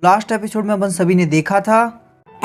Last episode में अपन सभी ने देखा था।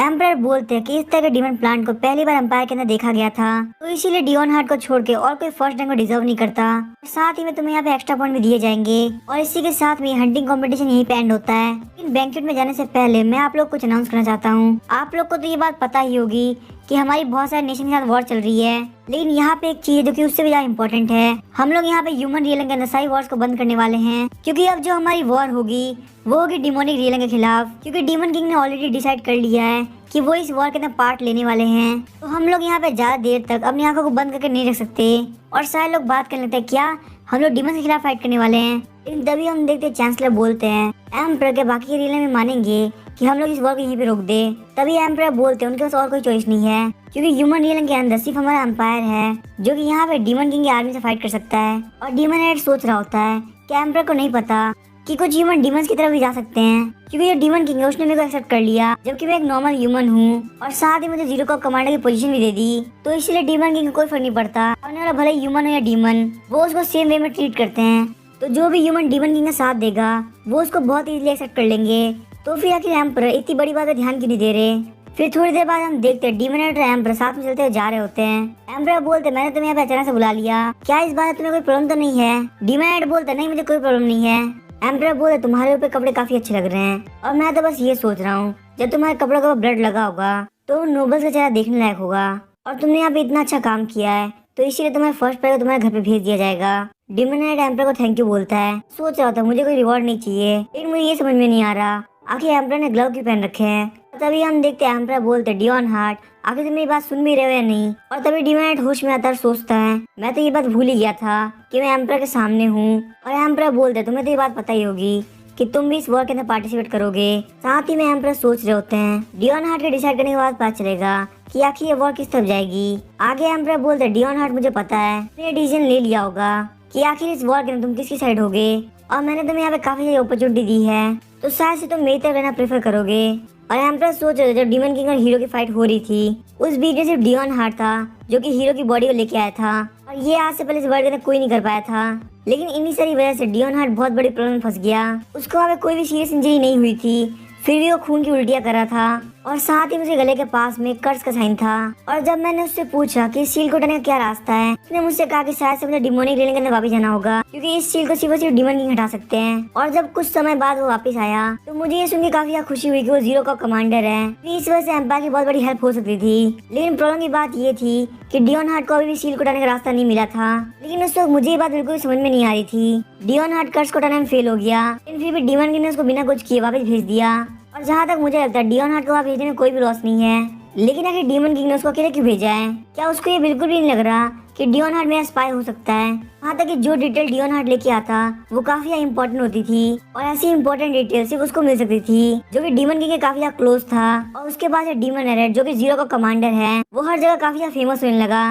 एम्परर बोलते हैं कि इस तरह के डीमन प्लांट को पहली बार एम्पायर के अंदर देखा गया था, तो इसीलिए डियोन हार्ट को छोड़ के और कोई फर्स्ट रैंक को डिजर्व नहीं करता। साथ ही में तुम्हें यहाँ पे एक्स्ट्रा पॉइंट भी दिए जाएंगे और इसी के साथ में हंटिंग कंपटीशन यहीं पे एंड होता है। लेकिन बैंकेट में जाने से पहले मैं आप लोग कुछ अनाउंस करना चाहता हूँ। आप लोग को तो ये बात पता ही होगी कि हमारी बहुत सारे नेशन के साथ वॉर चल रही है, लेकिन यहाँ पे एक चीज है जो कि उससे भी ज्यादा इम्पोर्टेंट है। हम लोग यहाँ पे ह्यूमन रियलिंग के अंदर सारी वॉर्स को बंद करने वाले हैं, क्योंकि अब जो हमारी वॉर होगी वो होगी डिमोनिक रियलिंग के खिलाफ। क्योंकि डीमन किंग ने ऑलरेडी डिसाइड कर लिया है कि वो इस वॉर के अंदर पार्ट लेने वाले हैं। तो हम लोग यहाँ पे ज्यादा देर तक अपनी आंखों को बंद करके नहीं रख सकते और सारे लोग बात करने लगते हैं क्या हम लोग डीमन के खिलाफ फाइट करने वाले हैं। लेकिन तभी हम देखते हैं चांसलर बोलते हैं एम्परर के बाकी रियलिंग में मानेंगे कि हम लोग इस वॉर को यहीं पे रोक दे। तभी एम्परर बोलते हैं उनके पास और कोई चॉइस नहीं है, क्योंकि ह्यूमन रियलिंग के अंदर सिर्फ हमारा एम्पायर है जो कि यहाँ पे डीमन किंग की आर्मी से फाइट कर सकता है। और डीमन हेड सोच रहा होता है कि एम्परर को नहीं पता कि कुछ ह्यूमन डीमंस की तरफ भी जा सकते हैं, क्योंकि जो डीमन किंग है उसने मेरे को एक्सेप्ट कर लिया जबकि मैं एक नॉर्मल ह्यूमन हूँ, और साथ ही मुझे जीरो कॉप कमांडर की पोजीशन भी दे दी। तो इसलिए डीमन किंग को कोई फर्क नहीं पड़ता, और वाला भले ह्यूमन हो या डीमन, वो उसको सेम वे में ट्रीट करते हैं। तो जो भी ह्यूमन डीमन किंग का साथ देगा वो उसको बहुत इजीली एक्सेप्ट कर लेंगे। तो फिर आखिर एम्परर इतनी बड़ी बात पे ध्यान क्यों नहीं दे रहे। फिर थोड़ी देर बाद हम देखते हैं डीमन और एम्परर साथ में चलते हुए जा रहे होते हैं। एम्परर बोलते मैंने तुम्हें यहाँ पे अचानक से बुला लिया, क्या इस बात में तुम्हें कोई प्रॉब्लम तो नहीं है। डीमन बोलते नहीं मुझे कोई प्रॉब्लम नहीं है। एम्परर बोलते तुम्हारे ऊपर कपड़े काफी अच्छे लग रहे हैं, और मैं तो बस ये सोच रहा हूँ जब तुम्हारे कपड़ों का ब्लड लगा होगा तो नोबल्स का चेहरा देखने लायक होगा, और तुमने यहाँ पे इतना अच्छा काम किया है तो इसीलिए तुम्हारे फर्स्ट प्राइज को तुम्हारे घर पे भेज दिया जाएगा। डीमन एम्परर को थैंक यू बोलता है। सोच रहा था मुझे कोई रिवॉर्ड नहीं चाहिए, लेकिन मुझे ये समझ में नहीं आ रहा आखिर एम्परर ने ग्लव क्यों पहन रखे हैं। तभी हम देखते हैं एम्परर बोलते डियोन हार्ट आखिर तुम मेरी बात सुन भी रहे हो या नहीं। और तभी डीमन होश में आता है और सोचता है मैं तो ये बात भूल ही गया था कि मैं एम्परर के सामने हूँ। और एम्परर बोलते तुम्हें तो ये बात पता ही होगी कि तुम भी इस वॉर के अंदर पार्टिसिपेट करोगे। साथ ही में एम्परर सोच रहे होते हैं डियोन हार्ट के डिसाइड करने के बाद पता चलेगा कि आखिर ये वॉर किस तरफ जाएगी। आगे एम्परर बोलते डियोन हार्ट मुझे पता है तुमने डिसीजन ले लिया होगा कि आखिर इस वॉर के अंदर तुम किसकी साइड होगे, और मैंने तुम्हें यहाँ पे काफी सारी अपॉर्चुनिटी दी है, तो शायद से तुम मेरी तरफ रहना प्रेफर करोगे। और एम्परर सोच रहे थे जब डीमन किंग और हीरो की फाइट हो रही थी उस बीच में सिर्फ डियोन हार्ट था जो कि हीरो की बॉडी को लेके आया था, और ये आज से पहले इस वर्ल्ड के अंदर कोई नहीं कर पाया था। लेकिन इन्हीं सारी वजह से डियोन हार्ट बहुत बड़ी प्रॉब्लम में फंस गया। उसको वहाँ पे कोई भी सीरियस इंजरी नहीं हुई थी, फिर भी वो खून की उल्टियाँ कर रहा था, और साथ ही मुझे गले के पास में कर्स का साइन था। और जब मैंने उससे पूछा कि इस सील को हटाने का क्या रास्ता है, उसने मुझसे कहा कि शायद से मुझे डिमोनिक रियलिंग के अंदर वापस जाना होगा, क्योंकि इस सील को सिर्फ और सिर्फ डीमन किंग हटा सकते हैं। और जब कुछ समय बाद वो वापस आया तो मुझे ये सुन के काफी खुशी हुई कि वो जीरो का कमांडर है। इस वजह से एम्पायर की बहुत बड़ी हेल्प हो सकती थी। लेकिन प्रॉब्लम की बात ये थी कि डियोन हार्ट को अभी भी सील को हटाने का रास्ता नहीं मिला था। लेकिन उस वक्त मुझे ये बात बिल्कुल समझ में नहीं आ रही थी। डियोन हार्ट कर्स को हटाने में फेल हो गया, लेकिन फिर भी डीमन किंग ने उसको बिना कुछ किए वापस भेज दिया। और जहाँ तक मुझे लगता है डियोन हार्ट को वहाँ भेजने में कोई भी लॉस नहीं है। लेकिन आखिर डीमन किंग ने उसको अकेले क्यों भेजा है? क्या उसको ये बिल्कुल भी नहीं लग रहा कि डियोन हार्ट मेरा स्पाई हो सकता है? वहाँ तक कि जो डिटेल डियोन हार्ट लेके आता वो काफी इम्पोर्टेंट होती थी, और ऐसी इम्पोर्टेंट डिटेल सिर्फ उसको मिल सकती थी जो कि डीमन किंग के काफी क्लोज था। और उसके बाद डीमन एरेट जो कि जीरो का कमांडर है, वो हर जगह काफी फेमस होने लगा।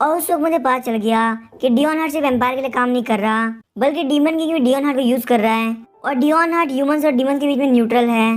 और उस वक्त मुझे पता चल गया कि डियोन हार्ट सिर्फ एम्पायर के लिए काम नहीं कर रहा, बल्कि डीमन किंग भी डियोन हार्ट को यूज कर रहा है। और डियोन हार्ट ह्यूमंस और डीमन के बीच में न्यूट्रल है,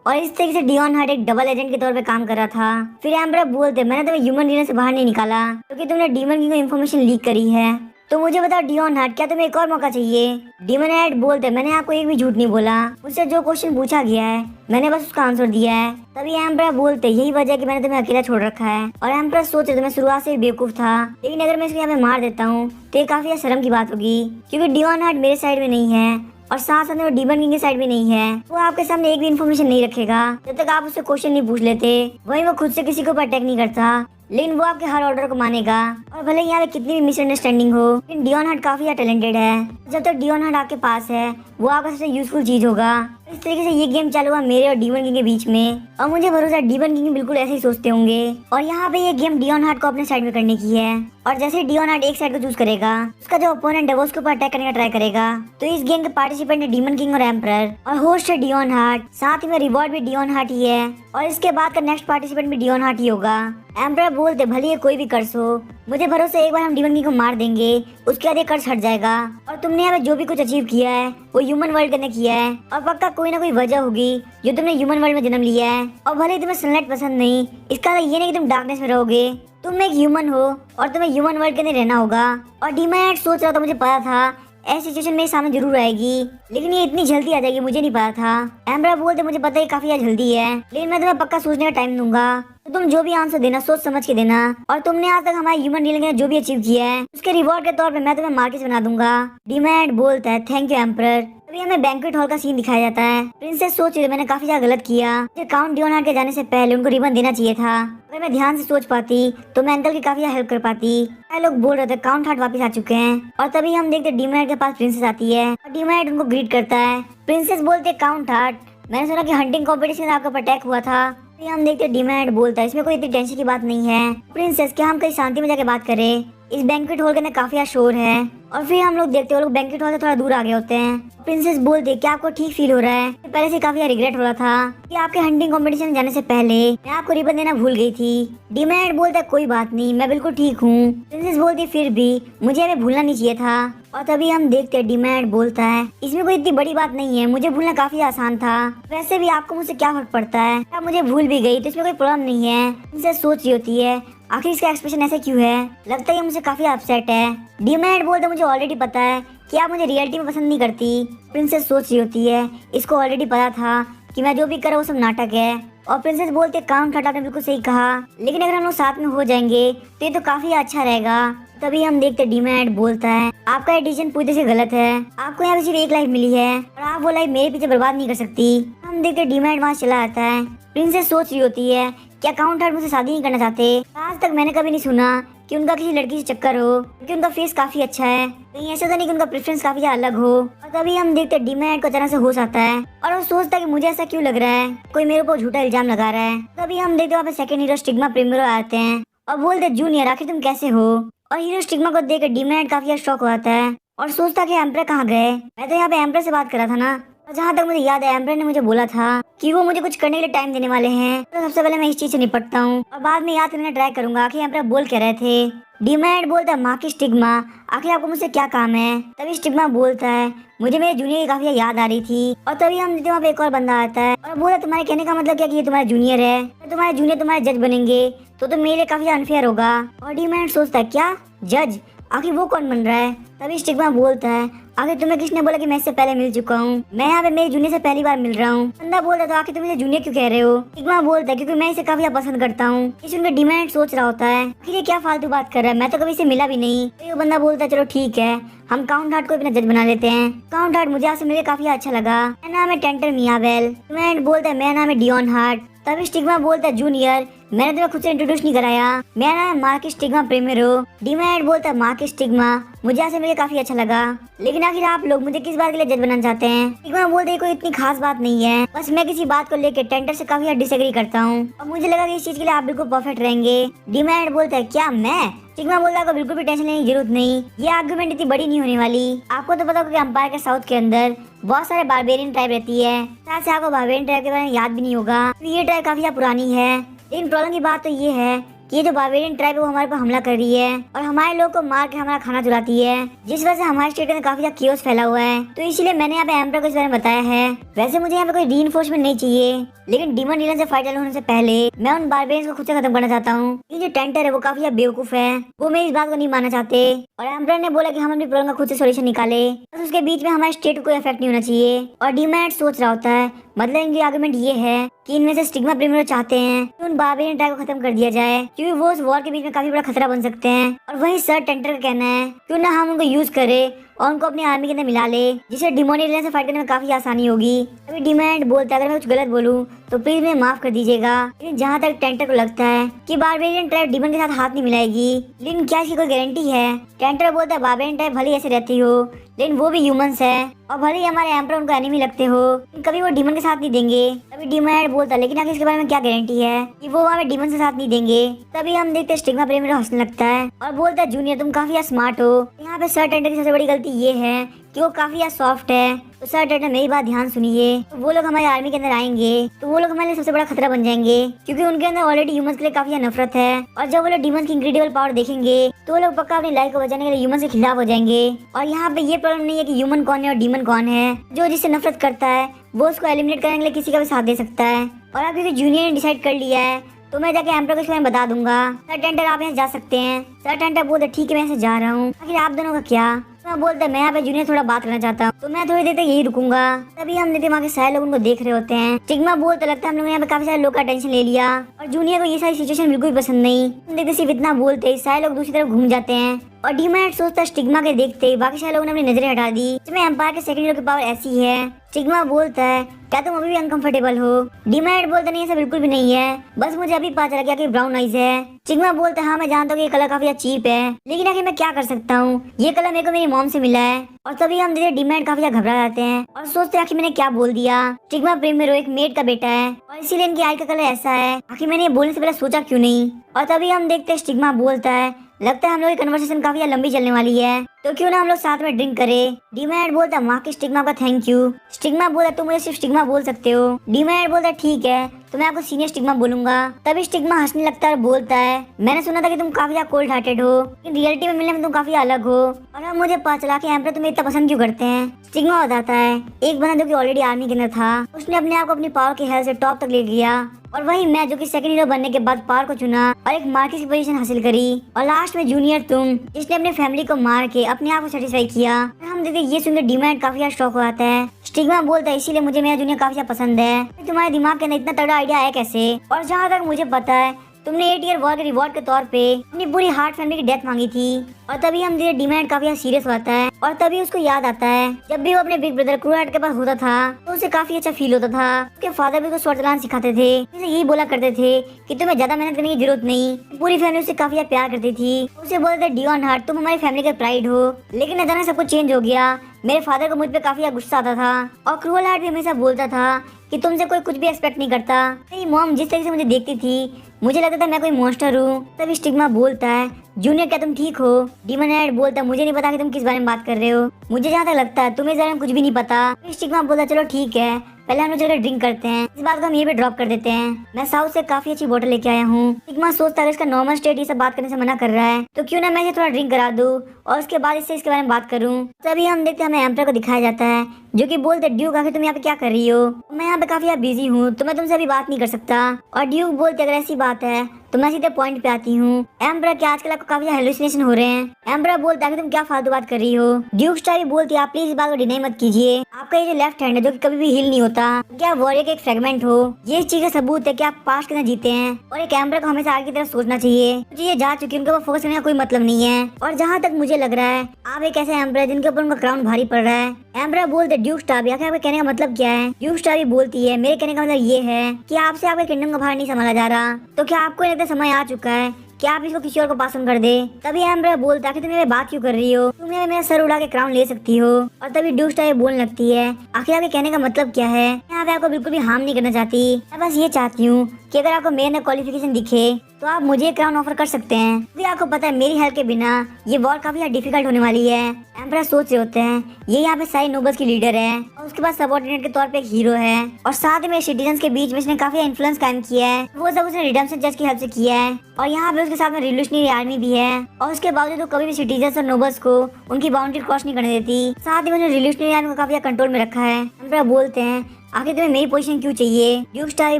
और इस तरीके से डियोन हार्ट एक डबल एजेंट के तौर पे काम कर रहा था। फिर एम्परर बोलते मैंने तुम्हें ह्यूमन रियलिंग से बाहर नहीं निकाला क्योंकि तुमने डीमन किंग को इन्फॉर्मेशन लीक करी है। तो मुझे बताओ डियोन हार्ट क्या तुम्हें एक और मौका चाहिए? डीमन हेड बोलते मैंने आपको एक भी झूठ नहीं बोला, मुझसे जो क्वेश्चन पूछा गया है मैंने बस उसका आंसर दिया है। तभी एम्परर बोलते यही वजह है कि मैंने तुम्हें अकेला छोड़ रखा है। और एम्परर सोच रहे थे मैं शुरुआत से बेवकूफ था, लेकिन अगर मैं इसको यहाँ पे मार देता हूँ तो ये काफी शर्म की बात होगी, क्योंकि डियोन हार्ट मेरे साइड में नहीं है और साथ साथ में डीमन किंग के साइड में नहीं है। वो आपके सामने एक भी इन्फॉर्मेशन नहीं रखेगा जब तक आप उससे क्वेश्चन नहीं पूछ लेते। वहीं वो खुद से किसी के ऊपर अटैक नहीं करता, लेकिन वो आपके हर ऑर्डर को मानेगा। और भले यहाँ पे कितनी भी मिसअंडरस्टैंडिंग हो, लेकिन डियोन हार्ट काफी टैलेंटेड है। जब तक डियोन हार्ट आपके पास है वो आपका सबसे यूजफुल चीज होगा। इस तरीके से ये गेम चालू हुआ मेरे और डीमन किंग के बीच में, और मुझे भरोसा है डीमन किंग बिल्कुल ऐसे ही सोचते होंगे। और यहाँ पे ये गेम डियोन हार्ट को अपने साइड में करने की है, और जैसे डियोन हार्ट एक साइड को चूज करेगा उसका जो ओपोनेंट है वो उसके ऊपर अटैक करने का ट्राई करेगा। तो इस गेम के पार्टिसिपेंट है डीमन किंग और एम्परर, और होस्ट है डियोन हार्ट। साथ ही में रिवॉर्ड भी डियोन हार्ट ही है, और इसके बाद का नेक्स्ट पार्टिसिपेंट भी डियोन हार्ट ही होगा। एम्परर बोलते भले ये कोई भी कर्स हो, मुझे भरोसा एक बार हम डीमन किंग को मार देंगे उसके बाद ये कर्स हट जाएगा। और तुमने यहाँ पे जो भी कुछ अचीव किया है वो ह्यूमन वर्ल्ड के अंदर किया है, और पक्का कोई ना कोई वजह होगी जो तुमने ह्यूमन वर्ल्ड में जन्म लिया है। और भले ही तुम्हें सनलाइट पसंद नहीं, इसका मतलब ये नहीं कि तुम डार्कनेस में रहोगे। तुम एक ह्यूमन हो और तुम्हें ह्यूमन वर्ल्ड के अंदर रहना होगा। और डीमन सोच रहा था मुझे पता था ऐसी सिचुएशन मेरे सामने जरूर आएगी, लेकिन ये इतनी जल्दी आ जाएगी मुझे नहीं पता था। एम्बर बोलते मुझे पता है काफी जल्दी है, लेकिन मैं तुम्हें पक्का सोचने का टाइम दूंगा, तो तुम जो भी आंसर देना सोच समझ के देना। और तुमने आज तक हमारे ह्यूमन डीलिंग में जो भी अचीव किया है उसके रिवॉर्ड के तौर पे मैं तुम्हें मार्केट बना दूंगा। डीमैंड बोलता है थैंक यू एम्पर। अभी हमें बैंक्वेट हॉल का सीन दिखाया जाता है। प्रिंसेस सोच रही है मैंने काफी ज्यादा गलत किया, मुझे काउंट डियोनहार्ट के जाने से पहले उनको रिबन देना चाहिए था। अगर मैं ध्यान से सोच पाती तो मैं अंकल की काफी हेल्प कर पाती। लोग बोल रहे थे काउंट हार्ट वापस आ चुके हैं, और तभी हम देखते डीमैंड के पास प्रिंसेस आती है और डीमैंड उनको ग्रीट करता है। प्रिंसेस बोलते काउंट हार्ट, मैंने सुना कि हंटिंग कॉम्पिटिशन में आपका अटैक हुआ था। फिर हम देखते डीमैंड बोलता है इसमें कोई इतनी टेंशन की बात नहीं है प्रिंसेस, क्या हम कहीं शांति में जाके बात करें, इस बैंक्वेट हॉल के अंदर काफी शोर है। और फिर हम लोग देखते हैं वो लोग बैंक्वेट हॉल से थोड़ा दूर आ गए होते हैं। प्रिंसेस बोलते क्या आपको ठीक फील हो रहा है? पहले से काफी रिग्रेट हो रहा था कि आपके हंटिंग कंपटीशन में जाने से पहले मैं आपको रिबन देना भूल गई थी। डीमैंड बोलता है कोई बात नहीं, मैं बिल्कुल ठीक हूँ। प्रिंसेस बोलती फिर भी मुझे हमें भूलना नहीं चाहिए था। और तभी हम देखते हैं डीमैंड बोलता है इसमें कोई इतनी बड़ी बात नहीं है, मुझे भूलना काफी आसान था, वैसे भी आपको मुझसे क्या फर्क पड़ता है, आप मुझे भूल भी गई तो इसमें कोई प्रॉब्लम नहीं है। प्रिंसेस सोच रही होती है आखिर इसका एक्सप्रेशन ऐसे क्यों है, लगता है ये मुझसे काफी अपसेट है। डीमैंड बोलते मुझे ऑलरेडी पता है कि आप मुझे रियलिटी में पसंद नहीं करती। प्रिंसेस सोच रही होती है इसको ऑलरेडी पता था कि मैं जो भी कर रहा हूँ वो सब नाटक है। और प्रिंसेस बोलते काउंट हट, आपने बिल्कुल सही कहा, लेकिन अगर हम लोग साथ में हो जाएंगे तो ये तो काफी अच्छा रहेगा। तभी हम देखते डीमैंड बोलता है आपका ये डिसीजन पूरी तरह से गलत है, आपको यहाँ पे सिर्फ एक लाइफ मिली है और आप वो लाइफ मेरे पीछे बर्बाद नहीं कर सकती। हम देखते डीमैंड वहाँ चला आता है। प्रिंसेस सोच रही होती है क्या काउंट हट मुझसे शादी नहीं करना चाहते? आज तक मैंने कभी नहीं सुना कि उनका किसी लड़की से चक्कर हो, क्योंकि उनका फेस काफी अच्छा है, कहीं ऐसा तो नहीं कि उनका प्रेफरेंस काफी अलग हो। और तभी हम देखते डीमैंड को अचानक से होश आता है और वो सोचता है कि मुझे ऐसा क्यों लग रहा है, कोई मेरे ऊपर झूठा इल्जाम लगा रहा है। तभी हम देखते वहाँ पे सेकंड हीरो स्टिग्मा प्रिमरो आते हैं और बोलते जूनियर आखिर तुम कैसे हो? और हीरो स्टिग्मा को देख डीमैंड काफी शॉक हो आता है और सोचता कि एम्पर कहाँ गए, मैं तो यहाँ पे एम्पर से बात कर रहा था ना। और जहाँ तक मुझे याद है एम्पर ने मुझे बोला था कि वो मुझे कुछ करने के लिए टाइम देने वाले हैं, तो सबसे पहले मैं इस चीज से निपटता हूँ और बाद में याद करने ट्राई करूंगा आखिर एम्पर बोल क्या रहे थे। डीमैंड बोलता है माँ की स्टिग्मा, आखिर आपको मुझसे क्या काम है? तभी स्टिग्मा बोलता है मुझे मेरे जूनियर की काफी याद आ रही थी। और तभी हम वहाँ पे एक और बंदा आता है और बोला तुम्हारे कहने का मतलब क्या कि ये तुम्हारा जूनियर है, तो तुम्हारे जूनियर तुम्हारे जज बनेंगे तो मेरे लिए काफी अनफेयर होगा। और डीमैंड सोचता है क्या जज, आखिर वो कौन बन रहा है? तभी स्टिग्मा बोलता है आखिर तुम्हें किसने बोला कि मैं इससे पहले मिल चुका हूँ, मैं यहाँ पे मेरे जूनियर से पहली बार मिल रहा हूँ। बंदा बोलता है तो आखिर तुम इसे जूनियर क्यों कह रहे हो? स्टिग्मा बोलता है क्योंकि मैं इसे काफी पसंद करता हूँ। इस उनका डीमैंड सोच रहा होता है आखिर ये क्या फालतू बात कर रहा है, मैं तो कभी इसे मिला भी नहीं। तो ये बंदा बोलता है चलो ठीक है हम काउंट हार्ट को अपना जज बना लेते हैं। काउंट हार्ट मुझे आपसे मिलकर काफी अच्छा लगा, मेरा नाम है टेंटर मियावेल। डीमैंड बोलता है मेरा नाम है डियोन हार्ट। तभी स्टिग्मा बोलता है जूनियर मैंने तुम्हें खुद से इंट्रोड्यूस नहीं कराया, मेरा नाम है मार्कस स्टिग्मा प्रिमेरो। डीमैंड बोलता है मार्कस स्टिग्मा मुझे आपसे मिलकर काफी अच्छा लगा, लेकिन आखिर आप लोग मुझे किस बात के लिए जज बनाना चाहते हैं? स्टिग्मा बोलते हैं कोई इतनी खास बात नहीं है, बस मैं किसी बात को लेकर टेंटर से काफी डिसएग्री करता हूँ और मुझे लगा कि इस चीज के लिए आप बिल्कुल परफेक्ट रहेंगे। डीमैंड बोलता है क्या मैं? स्टिग्मा बोलता है बिल्कुल भी टेंशन लेने की जरूरत नहीं, ये आर्गुमेंट इतनी बड़ी नहीं होने वाली। आपको तो पता होगा कि एम्पायर के साउथ के अंदर बहुत सारे बारबेरियन ट्राइब रहती है, साथ से आपको बारबेरियन ट्राइब के बारे में याद भी नहीं होगा, तो ये ट्राइब काफी पुरानी है। लेकिन प्रॉब्लम की बात तो ये है कि ये जो बारबेरियन ट्राइब है वो हमारे पर हमला कर रही है और हमारे लोग को मार के हमारा खाना चुराती है, जिस वजह से हमारे स्टेट में काफी ज्यादा कियोस फैला हुआ है। तो इसलिए मैंने यहाँ पे एम्पर को इस बारे में बताया है। वैसे मुझे यहाँ पे कोई रीइंफोर्समेंट नहीं चाहिए, लेकिन डीमन लीलन से फाइट होने से पहले मैं उन बारबेरियंस को खुद से खत्म करना चाहता हूँ। ये जो टेंटर है वो काफी ज्यादा बेवकूफ है, वो मेरी इस बात को नहीं मानना चाहते और एम्पर ने बोला कि हम अपनी प्रॉब्लम का खुद से सोल्यूशन निकाले, बस उसके बीच में हमारे स्टेट को कोई इफेक्ट नहीं होना चाहिए। और डीमैंड सोच रहा होता है मतलब इनकी आर्गुमेंट ये है कि इनमें से स्टिग्मा प्रिमेरो चाहते हैं कि उन बारबेरियन ट्राइब को खत्म कर दिया जाए, क्योंकि वो उस वॉर के बीच में काफी बड़ा खतरा बन सकते हैं। और वहीं सर टेंटर का कहना है क्यों ना हम उनको यूज करें और उनको अपनी आर्मी के अंदर मिला ले, जिससे डिमोनियन से फाइट करने में काफी आसानी होगी। अभी डीमैंड बोलता है अगर मैं कुछ गलत बोलूं तो प्लीज मुझे माफ कर दीजिएगा, लेकिन जहाँ तक टेंटर को लगता है कि बारबेरियन ट्राइब डिमन के साथ हाथ नहीं मिलाएगी, लेकिन क्या इसकी कोई गारंटी है? टेंटर बोलता है बारबेरियन ट्राइब भले ऐसे रहती हो लेकिन वो भी ह्यूमंस है और भले ही हमारे एम्पर उनको एनिमी लगते हो, कभी वो डीमन के साथ नहीं देंगे। तभी डीमैंड बोलता है लेकिन आखिर इसके बारे में क्या गारंटी है कि वो हमें डीमन के साथ नहीं देंगे। तभी हम देखते स्टिग्मा प्रिमेरो हंसने लगता है और बोलता है जूनियर तुम काफी स्मार्ट हो। यहाँ पे सर टेंटर की सबसे बड़ी गलती ये है कि वो काफी सॉफ्ट है, तो सर टेंटर मेरी बात ध्यान सुनिए, तो वो लोग हमारी आर्मी के अंदर आएंगे तो वो लोग हमारे लिए सबसे बड़ा खतरा बन जाएंगे, क्योंकि उनके अंदर ऑलरेडी ह्यूमंस के लिए काफी नफरत है। और जब वो लोग डीमंस की इंक्रेडिबल पावर देखेंगे तो वो लोग पक्का अपनी लाइफ को बचाने के लिए ह्यूमंस के खिलाफ हो जाएंगे। और यहाँ पे ये प्रॉब्लम नहीं है कि ह्यूमन कौन है और डीमन कौन है, जो जिससे नफरत करता है वो उसको एलिमिनेट करने के लिए किसी का भी साथ दे सकता है। और अब क्योंकि जूनियर ने डिसाइड कर लिया है तो मैं जाके एम्पर को इसके बारे में बता दूंगा। सर टेंटर आप यहाँ जा सकते हैं। सर टेंटर बोलते ठीक है मैं यहाँ से जा रहा हूँ, आखिर आप दोनों का क्या? मैं बोलता मैं यहाँ पे जूनियर थोड़ा बात करना चाहता हूँ, तो मैं थोड़ी देर तक यही रुकूंगा। तभी हम देखते वहाँ के सारे लोग उनको देख रहे होते हैं। स्टिग्मा बोलता लगता है हम लोग यहाँ पे काफी सारे लोग का अटेंशन ले लिया और जूनियर को ये सारी सिचुएशन बिल्कुल भी पसंद नहीं। हम देखते सिर्फ इतना बोलते ही सारे लोग दूसरी तरफ घूम जाते हैं और डीमैट सोचता स्टिग्मा के देखते ही बाकी सारे लोगों ने अपनी नजरें हटा दी। इसमें एम्पायर के सेकंड हीरो की पावर ऐसी है। स्टिग्मा बोलता है क्या तुम अभी भी अनकंफर्टेबल हो? डीमैट बोलता नहीं ऐसा बिल्कुल भी नहीं है, बस मुझे अभी पता चला कि ब्राउन आइज है। स्टिग्मा बोलता है हाँ मैं जानता हूँ ये कलर काफी चीप है, लेकिन आखिर मैं क्या कर सकता हूँ, ये कलर मेरे को मेरी मॉम से मिला है। और तभी हम देखते डीमैट काफी ज्यादा घबरा जाते हैं और सोचते आखिर मैंने क्या बोल दिया। स्टिग्मा प्रीमियरो एक मेड का बेटा है और इसीलिए इनकी आई का कलर ऐसा है, आखिर मैंने ये बोलने से पहले सोचा क्यों नहीं। और तभी हम देखते हैं स्टिग्मा बोलता है लगता है हम लोग की कन्वर्सेशन काफी लंबी चलने वाली है, तो क्यों ना हम लोग साथ में ड्रिंक करें। डीमैट बोलता माँ की स्टिग्मा का थैंक यू। स्टिग्मा बोलता तुम मुझे सिर्फ स्टिग्मा बोल सकते हो। डीमैट बोलता ठीक है तो मैं आपको सीनियर स्टिग्मा बोलूंगा। तभी स्टिग्मा हंसने लगता है और बोलता है मैंने सुना था कि तुम काफी कोल्ड हार्टेड हो, लेकिन रियलिटी में मिलने में तुम काफी अलग हो और अब मुझे पता चला कि एम्पर तुम्हें इतना पसंद क्यों करते हैं। स्टिग्मा बताता है एक बंदा जो कि ऑलरेडी आर्मी के अंदर था, उसने अपने आप को अपनी पावर की हेल्प से टॉप तक ले गया और वही मैं जो कि सेकंड हीरो बनने के बाद पावर को चुना और एक मार्किस की पोजीशन हासिल करी। और लास्ट में जूनियर तुम जिसने अपने फैमिली को मार के अपने आप को सेटिस्फाई किया। और हम देखते ये सुनकर डीमैट काफी शौक हो आता है। स्टिग्मा बोलता है इसीलिए मुझे मेरा जूनियर काफी पसंद है। तुम्हारे दिमाग के अंदर इतना तगड़ा आइडिया है कैसे? और जहाँ तक मुझे पता है तुमने 8 ईयर वॉर के रिवॉर्ड के तौर पे अपनी पूरी हार्ट फैमिली की डेथ मांगी थी। और तभी हम धीरे डीमैट काफी सीरियस होता है और तभी उसको याद आता है जब भी वो अपने बिग ब्रदर क्रूहार्ट के पास होता था तो उसे काफी अच्छा फील होता था। उसके फादर भी उसको स्वord चलाना सिखाते थे, उसे यही बोला करते थे कि तुम्हें ज्यादा मेहनत करने की जरूरत नहीं। पूरी फैमिली उसे काफी प्यार करती थी। उसे बोलते थे डियोन हार्ट तुम हमारी फैमिली का प्राइड हो, लेकिन अचानक सब कुछ चेंज हो गया। मेरे फादर को मुझ पे काफी गुस्सा आता था और क्रूअल हार्ट भी हमेशा बोलता था कि तुमसे कोई कुछ भी एक्सपेक्ट नहीं करता। मेरी मॉम जिस तरीके से मुझे देखती थी मुझे लगता था मैं कोई मॉन्स्टर हूँ। तभी स्टिग्मा बोलता है जूनियर क्या तुम ठीक हो? डीमन बोलता है मुझे नहीं पता कि तुम किस बारे में बात कर रहे हो, मुझे जहाँ तक लगता है तुम्हें इस बारे में कुछ भी नहीं पता। स्टिग्मा बोलता चलो ठीक है पहले हम लोग चलकर ड्रिंक करते हैं, इस बात को हम ये भी ड्रॉप कर देते हैं। मैं साउथ से काफी अच्छी बोतल लेके आया हूँ। स्टिग्मा सोचता है इसका नॉर्मल स्टेट ये सब बात करने से मना कर रहा है, तो क्यों ना मैं इसे थोड़ा ड्रिंक करा दूं और उसके बाद इससे इसके बारे में बात करूं। तभी हम देखते हमें एम्पर को दिखाया जाता है जो कि बोलते ड्यूक आखिर तुम यहाँ पे क्या कर रही हो? मैं यहाँ पे काफी बिजी हूँ तो मैं तुमसे अभी बात नहीं कर सकता। और ड्यूक बोलते अगर ऐसी बात है तो मैं सीधे पॉइंट पे आती हूँ। एम्ब्रा क्या आजकल आपको काफी हेलुसिनेशन हो रहे हैं? एम्ब्रा बोलता है कि तुम क्या फालतू बात कर रही हो। ड्यूक स्टार बोलती है आप प्लीज इस बात को डिनाई मत कीजिए, आपका ये जो लेफ्ट हैंड है जो कि कभी भी हिल नहीं होता, क्या वॉरियर का एक फ्रेगमेंट हो, ये चीज का सबूत है कि आप पास्ट के अंदर जीते हैं। और एक एम्ब्रा को हमेशा आगे की तरफ सोचना चाहिए, मुझे ये जा चुकी है उनके ऊपर फोकस करने का कोई मतलब नहीं है। और जहाँ तक मुझे लग रहा है आप एक ऐसे एम्ब्रा है जिनके ऊपर उनका क्राउन भारी पड़ रहा है। एम्ब्रा बोलते ड्यूक स्टार आपके कहने का मतलब क्या है? ड्यूक स्टार बोलती है मेरे कहने का मतलब ये है कि आपसे आपके किंगडम का भार नहीं संभाला जा रहा, तो क्या आपको लगता है समय आ चुका है क्या आप इसको किसी और को पास ऑन कर दे? तभी एम्ब्रा बोलता है कि तुम मेरे बात क्यों कर रही हो, तुम मेरा सर उड़ा के क्राउन ले सकती हो। और तभी ड्यूक स्टार बोलने लगती है आखिर आपके कहने का मतलब क्या है? यहाँ पे आपको बिल्कुल भी हार्म नहीं करना चाहती, मैं बस ये चाहती हूँ कि अगर आपको मेरे क्वालिफिकेशन दिखे तो आप मुझे क्राउन ऑफर कर सकते हैं। भी आपको पता है मेरी हेल्प के बिना ये वॉर काफी डिफिकल्ट होने वाली है। एम्परर सोच रहे होते हैं ये यहाँ पे सारे नोबल्स की लीडर है और उसके बाद सबऑर्डिनेट के तौर पे एक हीरो है और साथ में सिटीजन्स के बीच में इसने काफी इन्फ्लुएंस कायम किया है। वो सब उसने रिडेम्पशन जज की हेल्प से किया है और यहाँ पे उसके साथ में रिवोल्यूशनरी आर्मी भी है और उसके बावजूद वो कभी भी सिटीजन्स और नोबल्स को उनकी बाउंड्री क्रॉस नहीं करने देती। साथ ही उसने रिवोल्यूशनरी आर्मी को काफी कंट्रोल में रखा है। एम्परर बोलते हैं आखिर तुम्हें मेरी पोजीशन क्यों चाहिए? ड्यूक स्टार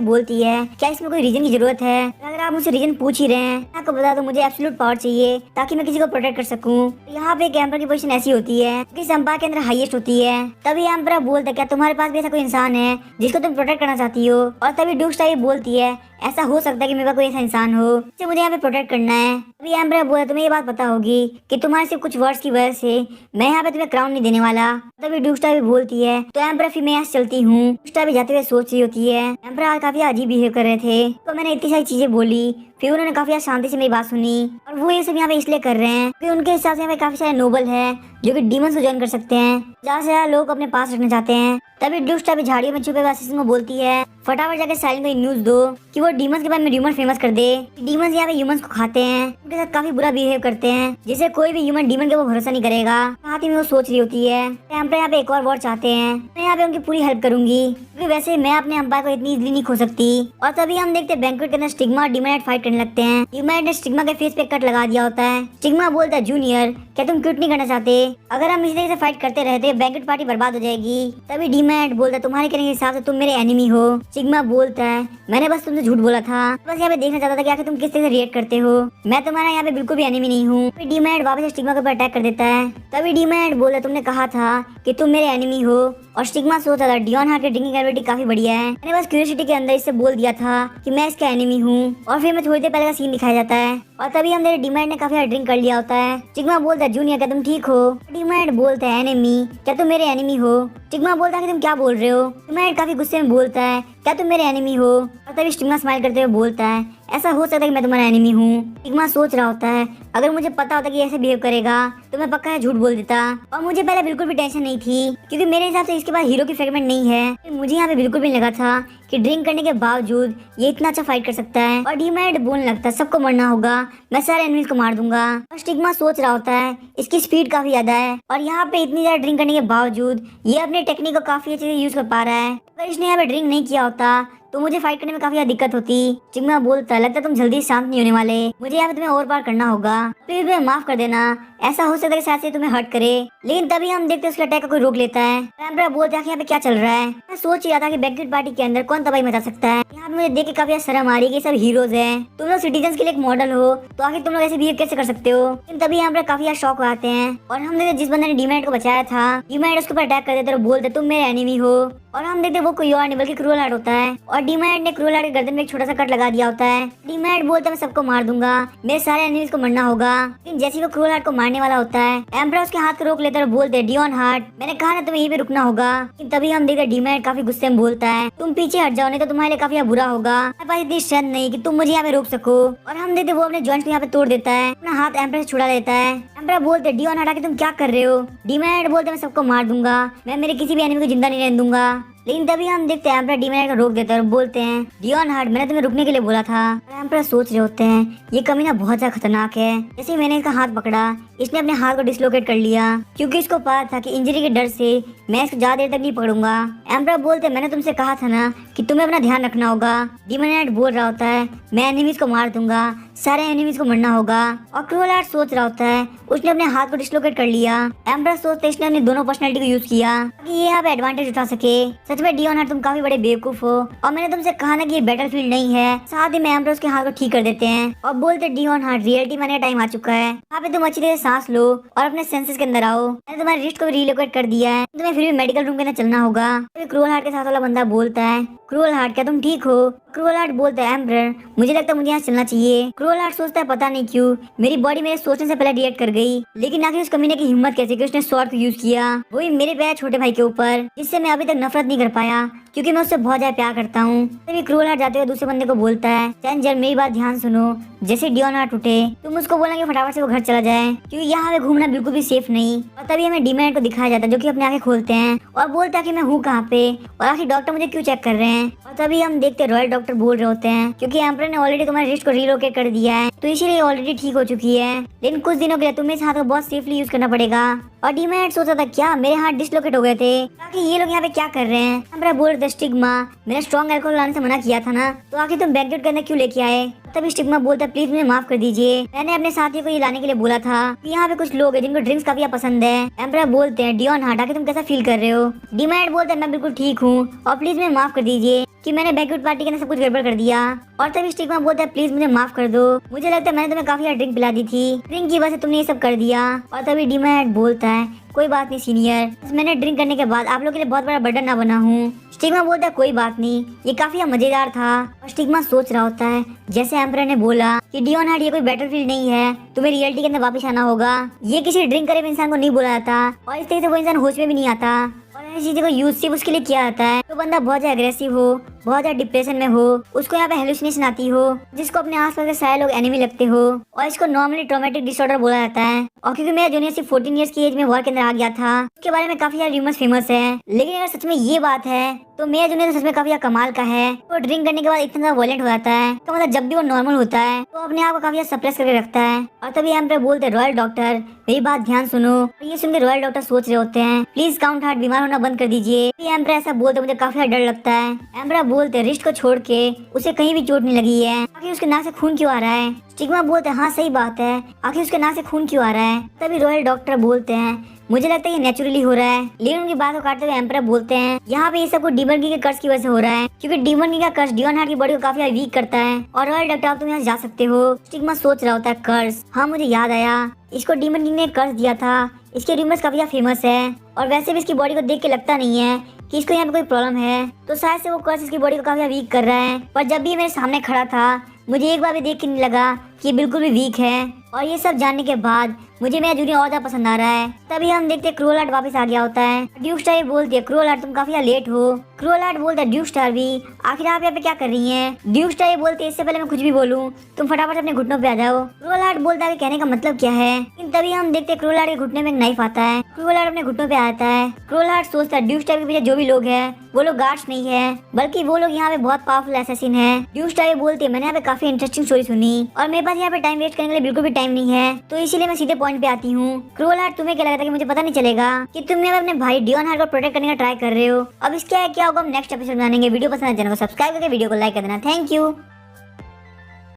बोलती है क्या इसमें कोई रीजन की जरूरत है? अगर आप मुझसे रीजन पूछ ही रहे हैं आपको बता दो मुझे एब्सोल्यूट पावर चाहिए ताकि मैं किसी को प्रोटेक्ट कर सकूं। यहाँ पे एक एम्पर की पोजीशन ऐसी होती है कि इस एम्पायर के अंदर हाईएस्ट होती है। तभी एम्पर बोलता है क्या तुम्हारे पास भी ऐसा कोई इंसान है जिसको तुम प्रोटेक्ट करना चाहती हो? और तभी ड्यूक स्टार बोलती है ऐसा हो सकता है कि मेरे पास कोई ऐसा इंसान हो जिसे मुझे यहाँ पे प्रोटेक्ट करना है। तभी एम्पर बोला तुम्हें ये बात पता होगी कि तुम्हारे सिर्फ कुछ वर्ड्स की वजह से मैं यहाँ पे तुम्हें क्राउन नहीं देने वाला। तभी ड्यूक स्टार भी बोलती है तो एम्पर फिर मैं यहाँ से चलती हूँ। ड्यूक स्टार भी जाते हुए सोच रही होती है एम्पर आज काफी अजीब बिहेव कर रहे थे तो मैंने इतनी सारी चीजें बोली, फिर उन्होंने काफी शांति से मेरी बात सुनी और वो ये सब यहाँ पे इसलिए कर रहे हैं फिर उनके हिसाब से यहाँ पे काफी सारे नोबल है जो कि डीमंस को ज्वाइन कर सकते हैं जहाँ से ज्यादा लोग अपने पास रखना चाहते हैं। तभी ड्यूक स्टार भी झाड़ियों में छुपे असिस्टेंट को बोलती है फटाफट जाकर साइलेंट को न्यूज दो कि वो डीमंस के बारे में र्यूमर फेमस कर दे। डीमंस यहाँ पे ह्यूमंस को खाते हैं, उनके साथ काफी बुरा बिहेव करते हैं जिससे कोई भी ह्यूमन डीमन के ऊपर भरोसा नहीं करेगा। साथ ही में वो सोच रही होती है एम्पायर यहाँ पे एक और वॉर चाहते हैं, मैं यहाँ पे उनकी पूरी हेल्प करूंगी क्योंकि वैसे मैं अपने एम्पायर को इतनी इजीली नहीं खो सकती। और तभी हम देखते हैं बैंक्वेट के अंदर स्टिग्मा और डीमनाइट फाइट करने लगते हैं। डीमनाइट ने स्टिग्मा के फेस पे कट लगा दिया होता है। स्टिग्मा बोलता है जूनियर क्या तुम क्विट नहीं करना चाहते? अगर हम इसी तरह से फाइट करते रहते बैंकेट पार्टी बर्बाद हो जाएगी। तभी डीमैट बोलता तुम्हारे कहने के हिसाब से तुम मेरे एनिमी हो। सिग्मा बोलता है मैंने बस तुमसे झूठ बोला था, बस यहाँ पे देखना चाहता था कि आखिर तुम किस तरह से रिएक्ट करते हो। मैं तुम्हारा यहाँ पे बिल्कुल भी एनिमी नहीं हूँ। डीमैट वापस से स्टिग्मा के ऊपर अटैक कर देता है। तभी डीमैट बोलता तुमने कहा था कि तुम मेरे एनिमी हो। और स्टिग्मा सोचता था डियोन हार्ट की ड्रिंकिंग एबिलिटी काफी बढ़िया है, मैंने बस क्यूरियोसिटी के अंदर इससे बोल दिया था कि मैं इसका एनिमी हूँ। और फिर मैं थोड़ी देर पहले का सीन दिखाया जाता है और तभी हम मेरे डीमैट ने काफी ज़्यादा ड्रिंक कर लिया होता है। स्टिग्मा बोलता है जूनियर क्या तुम ठीक हो? डीमैट बोलता है एनिमी क्या तुम मेरे एनिमी हो? स्टिग्मा बोलता है कि तुम क्या बोल रहे हो? डीमैट काफी गुस्से में बोलता है क्या तुम मेरे एनिमी हो? और तभी स्टिग्मा स्माइल करते हुए बोलता है ऐसा हो सकता है कि मैं तुम्हारा एनिमी हूँ। स्टिग्मा सोच रहा होता है अगर मुझे पता होता कि ऐसे बिहेव करेगा तो मैं पक्का झूठ बोल देता। और मुझे पहले बिल्कुल भी टेंशन नहीं थी क्योंकि मेरे हिसाब से इसके पास हीरो की फ्रेगमेंट नहीं है। मुझे यहाँ पे बिल्कुल भी लगा था कि ड्रिंक करने के बावजूद ये इतना अच्छा फाइट कर सकता है। और डीमैट बोलने लगता है सबको मरना होगा, मैं सारे एनिमीज को मार दूंगा। और स्टिग्मा सोच रहा होता है इसकी स्पीड काफी ज्यादा है और यहाँ पे इतनी ज्यादा ड्रिंक करने के बावजूद ये अपने टेक्निक को काफी अच्छे से यूज कर पा रहा है। अगर इसने यहाँ पे ड्रिंक नहीं किया होता तो मुझे फाइट करने में काफी ज्यादा दिक्कत होती। स्टिग्मा बोलता है लगता है तुम जल्दी शांत नहीं होने वाले, मुझे यहाँ पे तुम्हें और बार करना होगा, प्लीज मुझे माफ कर देना। ऐसा हो सकता है कि शायद से तुम्हें हर्ट करे। लेकिन तभी हम देखते हैं उसके अटैक को कोई रोक लेता है। एम्परर बोलता है कि यहाँ पे क्या चल रहा है। मैं सोच ही रहा था कि बैंक्वेट पार्टी के अंदर कौन तबाही मचा सकता है। यहाँ पे मुझे देख के काफी ज्यादा शर्म आ रही है कि सब हीरोज हैं, तुम लोग सिटीजन के लिए एक मॉडल हो तो आखिर तुम लोग ऐसे बिहेव कैसे कर सकते हो। लेकिन तभी यहाँ पर काफी ज्यादा शॉक आते हैं और हम देखते जिस बंदे ने डीमैट को बचाया था डीमैट उसके ऊपर अटैक कर देते और बोलते तुम मेरे एनिमी हो। और हम देखते वो कोई और नहीं बल्कि क्रूअल हार्ट होता है और डीमैट ने क्रूअल हार्ट के गर्दन में एक छोटा सा कट लगा दिया होता है। डीमैट बोलता है मैं सबको मार दूंगा, मेरे सारे एनिमीज को मरना होगा। लेकिन जैसे वो क्रूअल हार्ट को मारने वाला होता है एम्परर उसके हाथ को रोक लेता है और बोलते हैं डियोन हार्ट मैंने कहा ना तुम्हें यहीं पे रुकना होगा। लेकिन तभी हम देखते डीमैट काफी गुस्से में बोलता है तुम पीछे हट जाओ नहीं तो तुम्हारे लिए काफी बुरा होगा, मेरे पास इतनी स्ट्रेंथ नहीं कि तुम मुझे यहाँ पे रोक सको। और हम देखते वो अपने जॉइंट्स को यहाँ पे तोड़ देता है, अपना हाथ एम्परर से छुड़ा लेता है। एम्परर बोलते डियोन हार्ट आके तुम क्या कर रहे हो? डीमैट बोलते मैं सबको मार दूंगा, मैं मेरे किसी भी एनिमी को जिंदा नहीं रहने दूंगा। लेकिन तभी हम देखते हैं एम्परर डीमैट को रोक देता है और बोलते हैं डियोन हार्ट मैंने तुम्हें रुकने के लिए बोला था। और एम्परर सोच रहे होते हैं ये कमीना बहुत ज्यादा खतरनाक है। जैसे ही मैंने इसका हाथ पकड़ा इसने अपने हाथ को डिसलोकेट कर लिया क्योंकि इसको पता था कि इंजरी के डर से मैं इसको ज्यादा देर तक नहीं पकड़ूंगा। एम्परर बोलते मैंने तुमसे कहा था ना कि तुम्हें अपना ध्यान रखना होगा। डीमैट बोल रहा होता है मैं एनिमीज को मार दूंगा, सारे एनिमीज को मरना होगा। और क्रूअल हार्ट सोच रहा होता है उसने अपने हाथ को डिसलोकेट कर लिया। एम्परर सोचते इसने अपनी दोनों पर्सनैलिटी को यूज किया ताकि ये यहाँ पे एडवांटेज उठा सके। सच में डियोन हार्ट तुम काफी बड़े बेवकूफ हो और मैंने तुमसे कहा ना कि ये बैटलफील्ड नहीं है। साथ ही में एम्परर उसके हाथ को ठीक कर देते हैं और बोलते डियोन हार्ट रियलिटी में टाइम आ चुका है, यहाँ पे तुम अच्छी तरह से सांस लो और अपने सेंसेस के अंदर आओ। मैंने तुम्हारे रिस्ट को भी रिलोकेट कर दिया है, तुम्हें फिर भी मेडिकल रूम के अंदर चलना होगा। तो क्रूअल हार्ट के साथ वाला बंदा बोलता है क्रूअल हार्ट क्या तुम ठीक हो? क्रूअल हार्ट बोलता है एम्परर मुझे लगता है मुझे यहाँ चलना चाहिए। क्रूअल हार्ट सोचता है पता नहीं क्यों मेरी बॉडी मेरे सोचने से पहले रिएक्ट कर गई, लेकिन आखिर उस कमीने की हिम्मत कैसे कि उसने स्वॉर्ड को यूज किया, वही मेरे प्यारे छोटे भाई के ऊपर, जिससे मैं अभी तक नफरत नहीं कर पाया क्योंकि मैं उससे बहुत ज्यादा प्यार करता हूँ। तभी क्रूअल हार्ट जाते हुए दूसरे बंदे को बोलता है चैलेंजर मेरी बात ध्यान सुनो, जैसे डियोन हार्ट उठे तुम उसको बोलेंगे फटाफट से वो घर चला जाए क्योंकि यहाँ पे घूमना बिल्कुल भी सेफ नहीं। और तभी हमें डीमैट को दिखाया जाता है जो कि अपनी आंखें खोलते हैं और बोलता है कि मैं हूँ कहाँ पे और आखिर डॉक्टर मुझे क्यों चेक कर रहे हैं। और तभी हम देखते रॉयल डॉक्टर बोल रहे होते हैं क्योंकि एम्परर ने ऑलरेडी तुम्हारे रिस्ट को रिलोकेट कर दिया है तो इसीलिए ऑलरेडी ठीक हो चुकी है, लेकिन कुछ दिनों के लिए तुम्हें इस हाथ को बहुत सेफली यूज करना पड़ेगा। और डीमैट सोचा था क्या मेरे हाथ डिसलोकेट हो गए थे, ताकि ये लोग यहाँ पे क्या कर रहे हैं। एम्परर बोल रहे थे स्टिग्मा मैंने स्ट्रॉन्ग अल्कोहल लाने से मना किया था ना, तो आखिर तुम बैंक्वेट के अंदर क्यों लेके आए? तभी स्टिग्मा बोलता प्लीज मुझे माफ कर दीजिए, मैंने अपने साथियों को ये लाने के लिए बोला था कि यहाँ पे कुछ लोग हैं जिनको ड्रिंक्स काफी पसंद है। एम्परर बोलते हैं डियोन हार्ट आके तुम कैसा फील कर रहे हो? डीमैट बोलता है मैं बिल्कुल ठीक हूँ और प्लीज मुझे माफ कर दीजिए कि मैंने बैंक्वेट पार्टी के अंदर सब कुछ गड़बड़ कर दिया। और तभी स्टिग्मा बोलता है प्लीज मुझे माफ कर दो, मुझे लगता है मैंने तुम्हें काफी ड्रिंक पिला दी थी, ड्रिंक की वजह से तुमने ये सब कर दिया। और तभी डीमैट बोलता है कोई बात नहीं सीनियर, मैंने ड्रिंक करने के बाद आप लोग के लिए बहुत बड़ा बर्डन ना बना हूँ। स्टिग्मा बोलता है कोई बात नहीं, ये काफी मजेदार था। और स्टिग्मा सोच रहा होता है जैसे एम्परर ने बोला कि डियोन हार्ट ये कोई बैटलफील्ड नहीं है, तुम्हें रियलिटी के अंदर वापस आना होगा। ये किसी ड्रिंक करे हुए इंसान को नहीं बोला जाता और इस तरह से वो इंसान होश में भी नहीं आता और ऐसी चीजों को यूज सिर्फ उसके लिए किया जाता है तो बंदा बहुत ज्यादा एग्रेसिव हो, बहुत ज्यादा डिप्रेशन में हो, उसको यहाँ पे हेलुसिनेशन आती हो, जिसको अपने आसपास के सारे लोग एनिमी लगते हो और इसको नॉर्मली ट्रॉमेटिक डिसऑर्डर बोला जाता है। और क्योंकि मेरा जूनियर सिर्फ 14 इयर्स की एज में वॉर के अंदर आ गया था, उसके बारे में काफी सारे रूमर्स फेमस है। लेकिन अगर सच में ये बात है तो मेरा जूनियर तो सच में काफी ज्यादा कमाल का है। वो ड्रिंक करने के बाद इतना ज्यादा वायलेंट हो जाता है, तो मतलब जब भी वो नॉर्मल होता है तो अपने आप को काफी ज्यादा सप्रेस करके रखता है। और तभी एम्परर बोलते रॉयल डॉक्टर मेरी बात ध्यान सुनो। और ये सुन के रॉयल डॉक्टर सोच रहे होते हैं प्लीज काउंट हार्ट बीमार होना बंद कर दीजिए। एम्परर ऐसा बोलते मुझे काफी ज्यादा डर लगता है। एम्परर बोलते रिस्ट को छोड़ के उसे कहीं भी चोट नहीं लगी है, आखिर उसके नाक से खून क्यों आ रहा है। स्टिग्मा बोलते हैं हाँ सही बात है, आखिर उसके नाक से खून क्यों आ रहा है। तभी रॉयल डॉक्टर बोलते हैं मुझे लगता है ये नेचुरली हो रहा है। लेकिन उनकी बात को काटते हुए एम्परर बोलते हैं यहाँ पे ये सब कुछ डीमन किंग के कर्ज की वजह से हो रहा है, क्योंकि डीमन किंग का कर्ज डियोन हार्ट की बॉडी को काफी वीक करता है। और रॉयल डॉक्टर आप तुम यहाँ जा सकते हो। स्टिग्मा सोच रहा होता है कर्ज, हाँ मुझे याद आया, इसको डीमन किंग ने कर्ज दिया था, इसके रूमर्स काफी फेमस है और वैसे भी इसकी बॉडी को देख के लगता नहीं है कि इसको यहाँ पे कोई प्रॉब्लम है, तो शायद से वो कर्ज इसकी बॉडी को काफी वीक कर रहा है। पर जब भी ये मेरे सामने खड़ा था मुझे एक बार भी देख के नहीं लगा कि ये बिल्कुल भी वीक है। और ये सब जानने के बाद मुझे मेरा जूनियर और ज्यादा पसंद आ रहा है। तभी हम देखते हैं क्रूएल हार्ट वापस आ गया होता है। ड्यूक स्टार बोलती है क्रूएल हार्ट तुम काफी लेट हो। क्रूएल हार्ट बोलता है ड्यूक स्टार भी आखिर आप यहाँ पे क्या कर रही हैं। ड्यूक स्टार बोलती है इससे पहले मैं कुछ भी बोलूँ तुम फटाफट अपने घुटनों पे आ जाओ। क्रूएल हार्ट बोलता है कहने का मतलब क्या है। लेकिन तभी हम देखते हैं क्रूएल हार्ट के घुटने में एक नाइफ आता है। क्रूएल हार्ट अपने घुटनों पे आता है। क्रूएल हार्ट सोचता है ड्यूक स्टार के पीछे जो भी लोग हैं वो लोग गार्ड्स नहीं है, बल्कि वो लोग यहाँ पे बहुत पावरफुल एसेसिन है। ड्यूक स्टार बोलती है मैंने यहाँ पे काफी इंटरेस्टिंग स्टोरी सुनी और मेरे पास यहाँ पे टाइम वेस्ट करने के लिए बिल्कुल भी टाइम नहीं है, तो इसीलिए मैं सीधे पॉइंट पे आती हूँ। क्रूएल हार्ट तुम्हें क्या लगता है कि मुझे पता नहीं चलेगा कि तुम यहाँ पे अपने भाई डियोन हार्ट को प्रोटेक्ट करने का ट्राई कर रहे हो। अब इसका क्या होगा हम नेक्स्ट एपिसोड में जानेंगे। वीडियो पसंद है चैनल को सब्सक्राइब करके वीडियो को लाइक कर देना। Thank you.